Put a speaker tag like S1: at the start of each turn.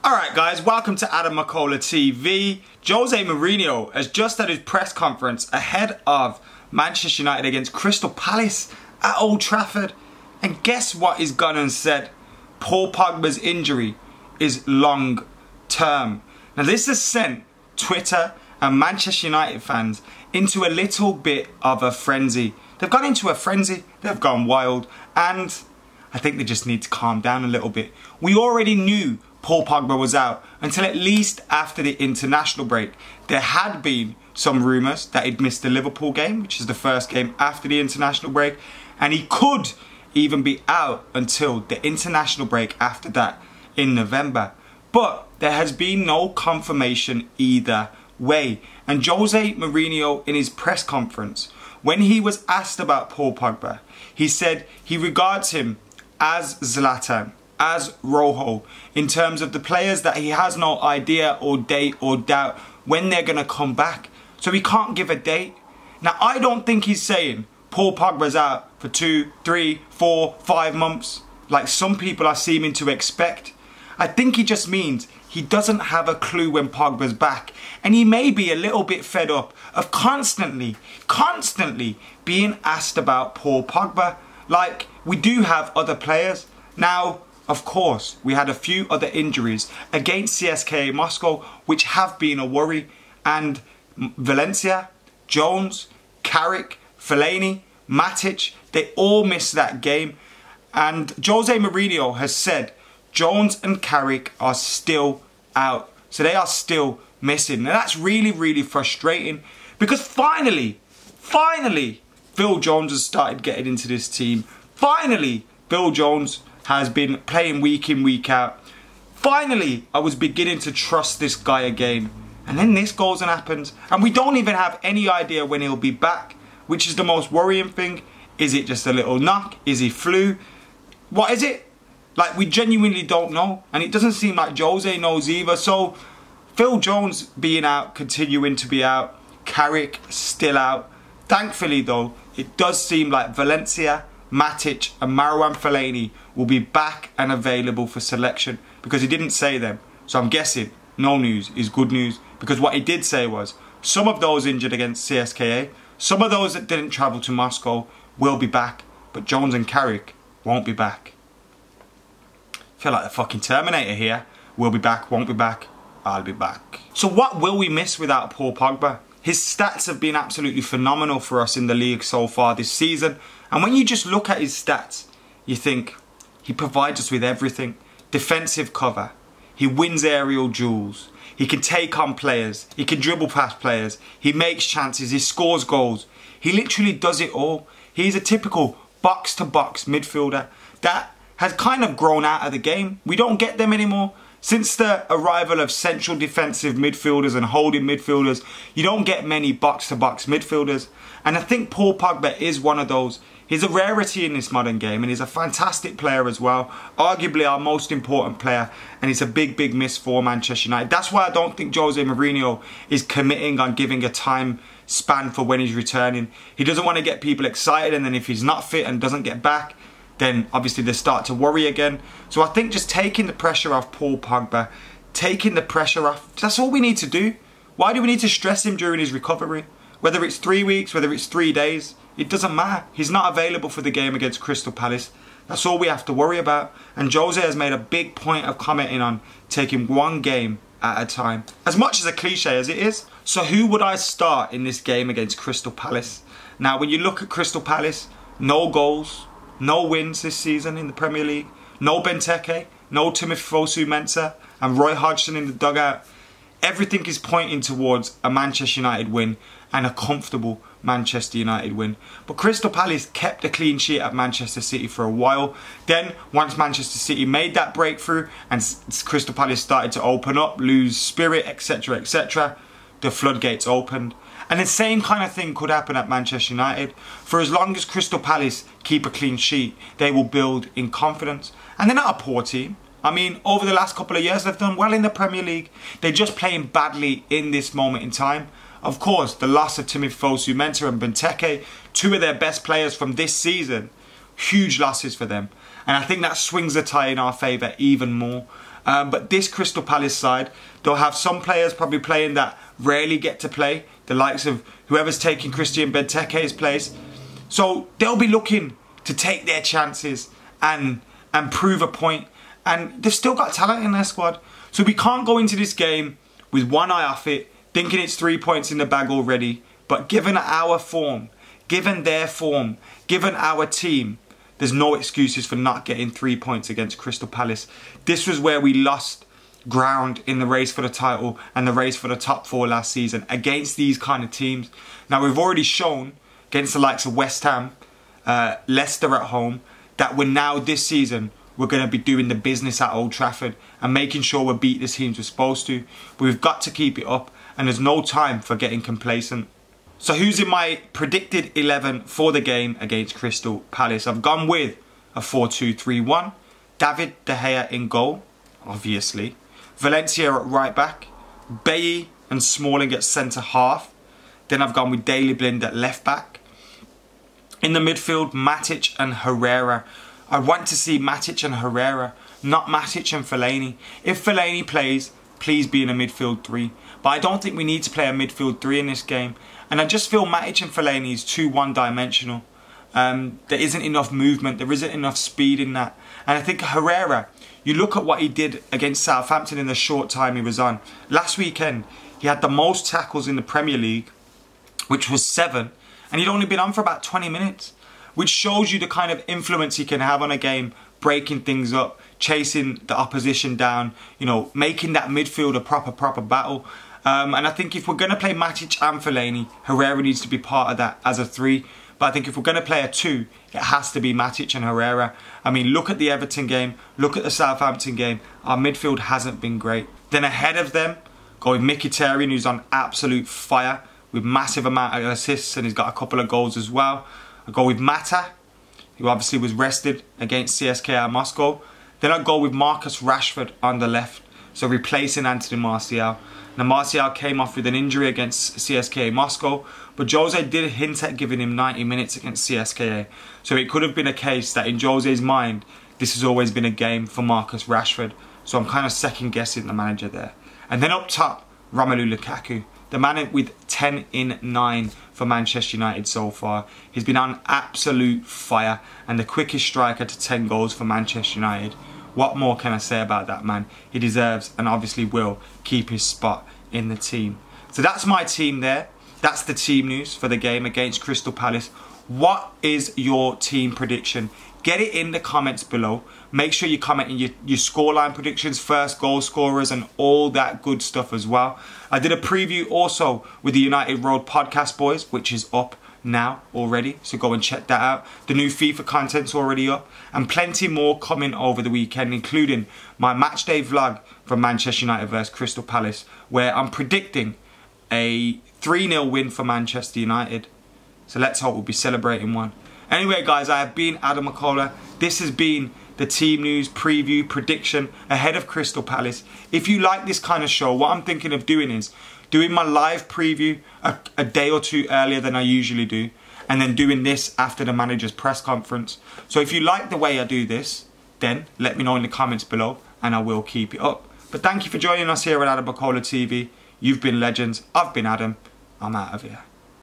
S1: Alright guys, welcome to Adam McKola TV. Jose Mourinho has just had his press conference ahead of Manchester United against Crystal Palace at Old Trafford. And guess what he's gone and said? Paul Pogba's injury is long term. Now this has sent Twitter and Manchester United fans into a little bit of a frenzy. They've gone into a frenzy, they've gone wild, and I think they just need to calm down a little bit. We already knew Paul Pogba was out until at least after the international break. There had been some rumours that he'd missed the Liverpool game, which is the first game after the international break, and he could even be out until the international break after that in November. But there has been no confirmation either way. And Jose Mourinho, in his press conference, when he was asked about Paul Pogba, he said he regards him as Zlatan, as Rojo, in terms of the players that he has no idea or date or doubt when they're going to come back. So he can't give a date. Now, I don't think he's saying Paul Pogba's out for 2, 3, 4, 5 months, like some people are seeming to expect. I think he just means he doesn't have a clue when Pogba's back. And he may be a little bit fed up of constantly being asked about Paul Pogba. Like, we do have other players. Now, of course, we had a few other injuries against CSKA Moscow, which have been a worry. And Valencia, Jones, Carrick, Fellaini, Matic, they all missed that game. And Jose Mourinho has said Jones and Carrick are still out. So they are still missing. Now that's really frustrating, because finally, Phil Jones has started getting into this team. Finally, Phil Jones has been playing week in, week out. Finally, I was beginning to trust this guy again. And then this goes and happens. And we don't even have any idea when he'll be back, which is the most worrying thing. Is it just a little knock? Is he flu? What is it? Like, we genuinely don't know. And it doesn't seem like Jose knows either. So, Phil Jones being out, continuing to be out. Carrick still out. Thankfully, though, it does seem like Valencia, Matic and Marouane Fellaini will be back and available for selection, because he didn't say them. So I'm guessing no news is good news, because what he did say was some of those injured against CSKA, some of those that didn't travel to Moscow will be back, but Jones and Carrick won't be back. I feel like the fucking Terminator here. We'll be back, won't be back, I'll be back. So what will we miss without Paul Pogba? His stats have been absolutely phenomenal for us in the league so far this season. And when you just look at his stats, you think he provides us with everything. Defensive cover. He wins aerial duels. He can take on players. He can dribble past players. He makes chances. He scores goals. He literally does it all. He's a typical box-to-box midfielder that has kind of grown out of the game. We don't get them anymore. Since the arrival of central defensive midfielders and holding midfielders, you don't get many box-to-box midfielders. And I think Paul Pogba is one of those. He's a rarity in this modern game, and he's a fantastic player as well. Arguably our most important player, and it's a big miss for Manchester United. That's why I don't think Jose Mourinho is committing on giving a time span for when he's returning. He doesn't want to get people excited, and then if he's not fit and doesn't get back, then obviously they start to worry again. So I think just taking the pressure off Paul Pogba, taking the pressure off, that's all we need to do. Why do we need to stress him during his recovery? Whether it's 3 weeks, whether it's 3 days, it doesn't matter. He's not available for the game against Crystal Palace. That's all we have to worry about. And Jose has made a big point of commenting on taking one game at a time. As much as a cliche as it is. So who would I start in this game against Crystal Palace? Now, when you look at Crystal Palace, no goals, no wins this season in the Premier League. No Benteke, no Timothy Mensah and Roy Hodgson in the dugout. Everything is pointing towards a Manchester United win, and a comfortable Manchester United win. But Crystal Palace kept a clean sheet at Manchester City for a while. Then, once Manchester City made that breakthrough and Crystal Palace started to open up, lose spirit, etc, the floodgates opened. And the same kind of thing could happen at Manchester United. For as long as Crystal Palace keep a clean sheet, they will build in confidence. And they're not a poor team. I mean, over the last couple of years, they've done well in the Premier League. They're just playing badly in this moment in time. Of course, the loss of Timothy Mensah and Benteke, two of their best players from this season, huge losses for them. And I think that swings the tie in our favour even more. But this Crystal Palace side, they'll have some players probably playing that rarely get to play, the likes of whoever's taking Christian Benteke's place. So they'll be looking to take their chances and prove a point. And they've still got talent in their squad. So we can't go into this game with one eye off it, thinking it's 3 points in the bag already. But given our form, given their form, given our team, there's no excuses for not getting 3 points against Crystal Palace. This was where we lost ground in the race for the title and the race for the top 4 last season against these kind of teams. Now we've already shown against the likes of West Ham, Leicester at home, that we're now this season we're going to be doing the business at Old Trafford and making sure we beat the teams we're supposed to. But we've got to keep it up and there's no time for getting complacent. So who's in my predicted 11 for the game against Crystal Palace? I've gone with a 4-2-3-1. David De Gea in goal, obviously. Valencia at right back. Bailly and Smalling at centre half. Then I've gone with Daley Blind at left back. In the midfield, Matic and Herrera. I want to see Matic and Herrera, not Matic and Fellaini. If Fellaini plays, please be in a midfield 3. But I don't think we need to play a midfield 3 in this game. And I just feel Matic and Fellaini is too one-dimensional. There isn't enough movement. There isn't enough speed in that. And I think Herrera, you look at what he did against Southampton in the short time he was on. Last weekend, he had the most tackles in the Premier League, which was 7. And he'd only been on for about 20 minutes. Which shows you the kind of influence he can have on a game, breaking things up, chasing the opposition down, you know, making that midfield a proper battle. And I think if we're going to play Matic and Fellaini, Herrera needs to be part of that as a 3. But I think if we're going to play a 2, it has to be Matic and Herrera. I mean, look at the Everton game, look at the Southampton game. Our midfield hasn't been great. Then ahead of them, go with Mkhitaryan, who's on absolute fire with massive amount of assists and he's got a couple of goals as well. I go with Mata, who obviously was rested against CSKA Moscow. Then I go with Marcus Rashford on the left, so replacing Anthony Martial. Now Martial came off with an injury against CSKA Moscow, but Jose did hint at giving him 90 minutes against CSKA. So it could have been a case that in Jose's mind, this has always been a game for Marcus Rashford. So I'm kind of second guessing the manager there. And then up top, Romelu Lukaku. The man with 10 in 9 for Manchester United so far. He's been on absolute fire and the quickest striker to 10 goals for Manchester United. What more can I say about that man? He deserves and obviously will keep his spot in the team. So that's my team there. That's the team news for the game against Crystal Palace. What is your team prediction? Get it in the comments below. Make sure you comment in your scoreline predictions, first goal scorers and all that good stuff as well. I did a preview also with the United Road podcast boys, which is up now already. So go and check that out. The new FIFA content's already up. And plenty more coming over the weekend, including my matchday vlog from Manchester United vs Crystal Palace, where I'm predicting a 3-0 win for Manchester United. So let's hope we'll be celebrating one. Anyway guys, I have been Adam McKola. This has been the team news preview prediction ahead of Crystal Palace. If you like this kind of show, what I'm thinking of doing is doing my live preview a day or 2 earlier than I usually do, and then doing this after the manager's press conference. So if you like the way I do this, then let me know in the comments below and I will keep it up. But thank you for joining us here at Adam McKola TV. You've been legends. I've been Adam. I'm out of here.